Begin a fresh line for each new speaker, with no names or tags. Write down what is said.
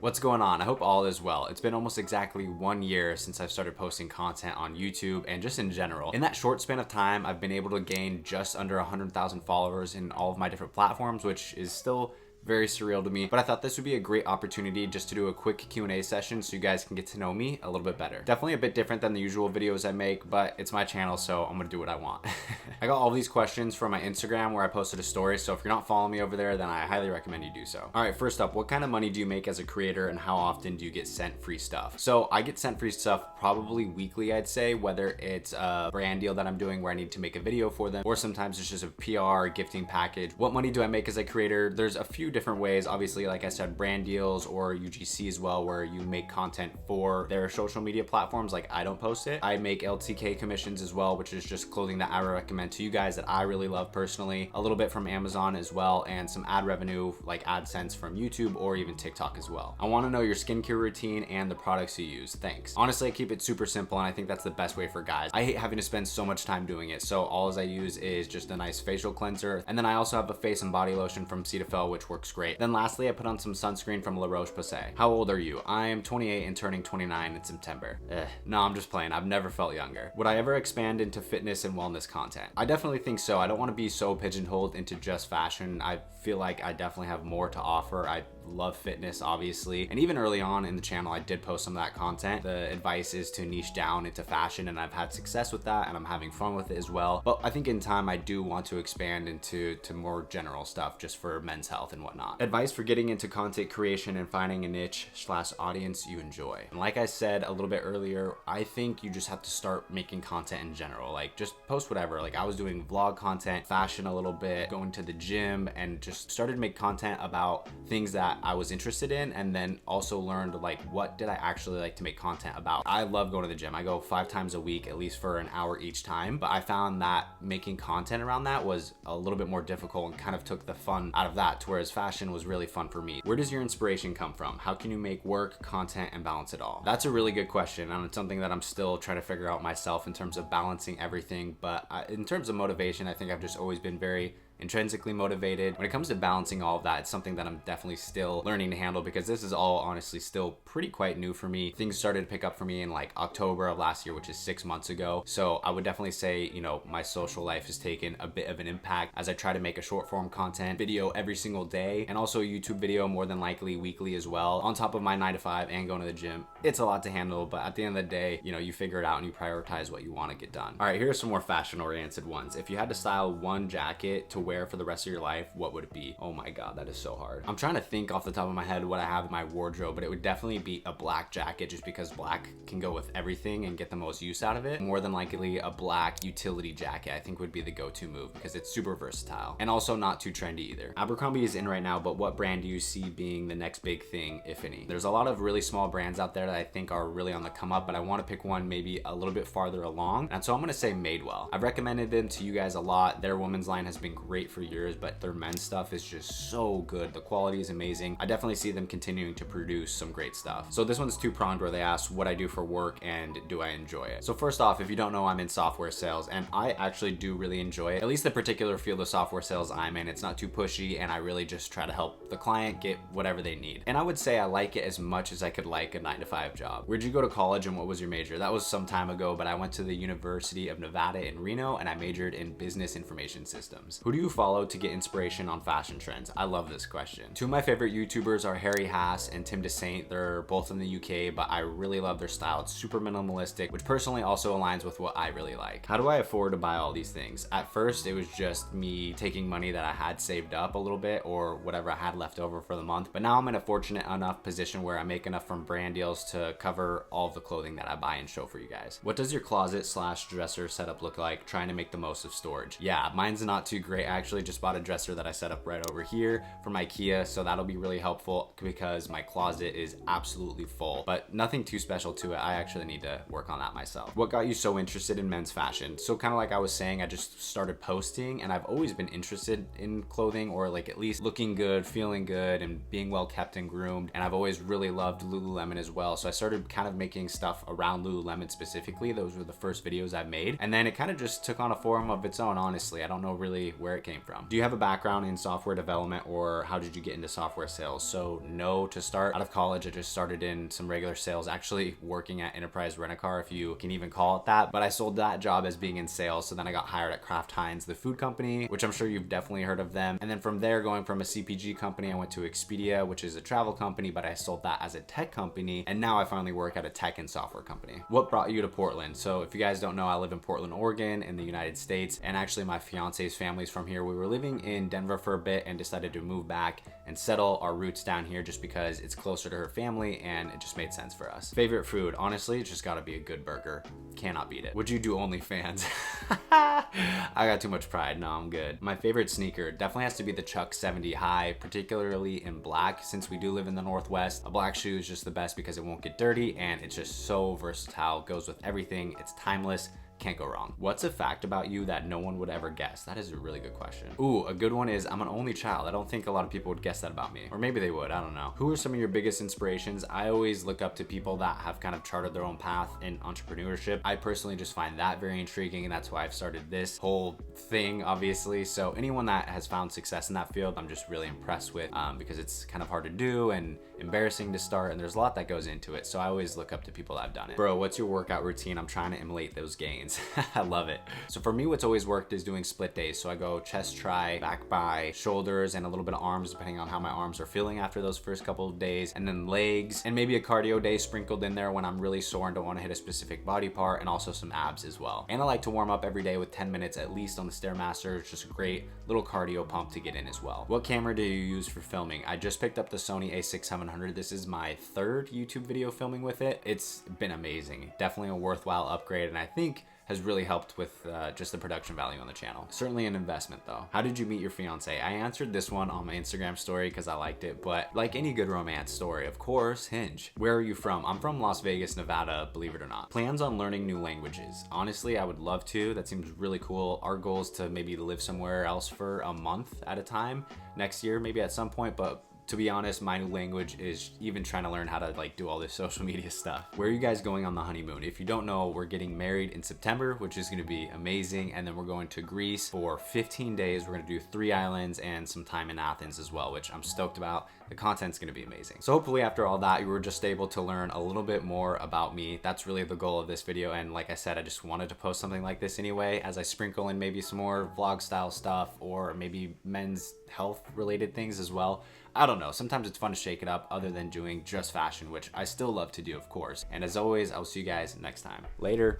What's going on? I hope all is well. It's been almost exactly 1 year since I've started posting content on YouTube and just in general. In that short span of time, I've been able to gain just under 100,000 followers in all of my different platforms, which is still very surreal to me, but I thought this would be a great opportunity just to do a quick Q&A session so you guys can get to know me a little bit better. Definitely a bit different than the usual videos I make, but it's my channel, so I'm gonna do what I want. I got all these questions from my Instagram where I posted a story, so if you're not following me over there, then I highly recommend you do so. All right, first up, what kind of money do you make as a creator and how often do you get sent free stuff? So I get sent free stuff probably weekly, I'd say, whether it's a brand deal that I'm doing where I need to make a video for them, or sometimes it's just a PR gifting package. What money do I make as a creator? There's a few different ways. Obviously, like I said, brand deals or UGC as well, where you make content for their social media platforms. Like I don't post it. I make LTK commissions as well, which is just clothing that I recommend to you guys that I really love personally. A little bit from Amazon as well, and some ad revenue like AdSense from YouTube or even TikTok as well. I want to know your skincare routine and the products you use. Thanks. Honestly, I keep it super simple, and I think that's the best way for guys. I hate having to spend so much time doing it, so all I use is just a nice facial cleanser, and then I also have a face and body lotion from Cetaphil, which works great. Then lastly, I put on some sunscreen from La Roche-Posay. How old are you? I am 28 and turning 29 in September. No, I'm just playing. I've never felt younger. Would I ever expand into fitness and wellness content? I definitely think so. I don't want to be so pigeonholed into just fashion. I feel like I definitely have more to offer. I love fitness, obviously, and even early on in the channel I did post some of that content. The advice is to niche down into fashion, and I've had success with that, and I'm having fun with it as well. But I think in time I do want to expand into more general stuff just for men's health and whatnot. Advice for getting into content creation and finding a niche / audience you enjoy. And like I said a little bit earlier, I think you just have to start making content in general. Like just post whatever. Like I was doing vlog content, fashion a little bit, going to the gym, and just started to make content about things that I was interested in, and then also learned like what did I actually like to make content about. I love going to the gym. I go 5 times a week, at least for an hour each time, but I found that making content around that was a little bit more difficult and kind of took the fun out of that, whereas fashion was really fun for me. Where does your inspiration come from? How can you make work, content, and balance it all? That's a really good question, and it's something that I'm still trying to figure out myself in terms of balancing everything. But in terms of motivation, I think I've just always been very intrinsically motivated. When it comes to balancing all of that, it's something that I'm definitely still learning to handle, because this is all honestly still pretty quite new for me. Things started to pick up for me in like October of last year, which is 6 months ago. So I would definitely say, you know, my social life has taken a bit of an impact as I try to make a short form content video every single day, and also a YouTube video more than likely weekly as well, on top of my 9 to 5 and going to the gym. It's a lot to handle, but at the end of the day, you know, you figure it out and you prioritize what you want to get done. All right, here are some more fashion oriented ones. If you had to style one jacket to wear for the rest of your life, what would it be? Oh my god, that is so hard. I'm trying to think off the top of my head what I have in my wardrobe, but it would definitely be a black jacket, just because black can go with everything and get the most use out of it. More than likely a black utility jacket I think would be the go-to move, because it's super versatile and also not too trendy either. Abercrombie is in right now, but what brand do you see being the next big thing, if any? There's a lot of really small brands out there that I think are really on the come up, but I want to pick one maybe a little bit farther along, and so I'm going to say Madewell. I've recommended them to you guys a lot. Their women's line has been great for years, but their men's stuff is just so good. The quality is amazing. I definitely see them continuing to produce some great stuff. So this one's two-pronged, where they ask what I do for work and do I enjoy it. So first off, if you don't know, I'm in software sales, and I actually do really enjoy it. At least the particular field of software sales I'm in. It's not too pushy, and I really just try to help the client get whatever they need. And I would say I like it as much as I could like a 9 to 5 job. Where'd you go to college and what was your major? That was some time ago, but I went to the University of Nevada in Reno, and I majored in business information systems. Who do you follow to get inspiration on fashion trends? I love this question. Two of my favorite YouTubers are Harry Haas and Tim DeSaint. They're both in the UK, but I really love their style. It's super minimalistic, which personally also aligns with what I really like. How do I afford to buy all these things? At first, it was just me taking money that I had saved up a little bit, or whatever I had left over for the month. But now I'm in a fortunate enough position where I make enough from brand deals to cover all of the clothing that I buy and show for you guys. What does your closet / dresser setup look like, trying to make the most of storage? Yeah, mine's not too great. I actually just bought a dresser that I set up right over here from IKEA, so that'll be really helpful because my closet is absolutely full, but nothing too special to it. I actually need to work on that myself. What got you so interested in men's fashion? So kind of like I was saying, I just started posting, and I've always been interested in clothing, or like at least looking good, feeling good, and being well kept and groomed, and I've always really loved Lululemon as well, so I started kind of making stuff around Lululemon specifically. Those were the first videos I made, and then it kind of just took on a form of its own, honestly. I don't know really where it it came from. Do you have a background in software development, or how did you get into software sales? So no, to start out of college, I just started in some regular sales, actually working at Enterprise Rent-A-Car, if you can even call it that. But I sold that job as being in sales. So then I got hired at Kraft Heinz, the food company, which I'm sure you've definitely heard of them. And then from there, going from a CPG company, I went to Expedia, which is a travel company, but I sold that as a tech company. And now I finally work at a tech and software company. What brought you to Portland? So if you guys don't know, I live in Portland, Oregon in the United States. And actually my fiance's family's from here. We were living in Denver for a bit and decided to move back and settle our roots down here just because it's closer to her family and it just made sense for us. Favorite food? Honestly, it's just gotta be a good burger. Cannot beat it. Would you do OnlyFans? I got too much pride. No, I'm good. My favorite sneaker definitely has to be the Chuck 70 High, particularly in black. Since we do live in the Northwest, a black shoe is just the best because it won't get dirty and it's just so versatile, goes with everything. It's timeless. Can't go wrong. What's a fact about you that no one would ever guess? That is a really good question. Ooh, a good one is I'm an only child. I don't think a lot of people would guess that about me. Or maybe they would, I don't know. Who are some of your biggest inspirations? I always look up to people that have kind of charted their own path in entrepreneurship. I personally just find that very intriguing, and that's why I've started this whole thing, obviously. So anyone that has found success in that field, I'm just really impressed with because it's kind of hard to do and embarrassing to start, and there's a lot that goes into it. So I always look up to people that have done it. Bro, what's your workout routine? I'm trying to emulate those gains. I love it. So for me, what's always worked is doing split days. So I go chest, try, back by, shoulders, and a little bit of arms, depending on how my arms are feeling after those first couple of days, and then legs, and maybe a cardio day sprinkled in there when I'm really sore and don't want to hit a specific body part, and also some abs as well. And I like to warm up every day with 10 minutes at least on the Stairmaster. It's just a great little cardio pump to get in as well. What camera do you use for filming? I just picked up the Sony a6700. This is my third YouTube video filming with it. It's been amazing. Definitely a worthwhile upgrade, and I think has really helped with just the production value on the channel. Certainly an investment though. How did you meet your fiance? I answered this one on my Instagram story because I liked it, but like any good romance story, of course, Hinge. Where are you from? I'm from Las Vegas, Nevada, believe it or not. Plans on learning new languages? Honestly, I would love to. That seems really cool. Our goal is to maybe live somewhere else for a month at a time next year, maybe at some point, but to be honest, my new language is even trying to learn how to like do all this social media stuff. Where are you guys going on the honeymoon? If you don't know, we're getting married in September, which is gonna be amazing. And then we're going to Greece for 15 days. We're gonna do 3 islands and some time in Athens as well, which I'm stoked about. The content's gonna be amazing. So hopefully after all that, you were just able to learn a little bit more about me. That's really the goal of this video. And like I said, I just wanted to post something like this anyway, as I sprinkle in maybe some more vlog style stuff or maybe men's health related things as well. I don't know, sometimes it's fun to shake it up other than doing just fashion, which I still love to do, of course. And as always, I'll see you guys next time. Later.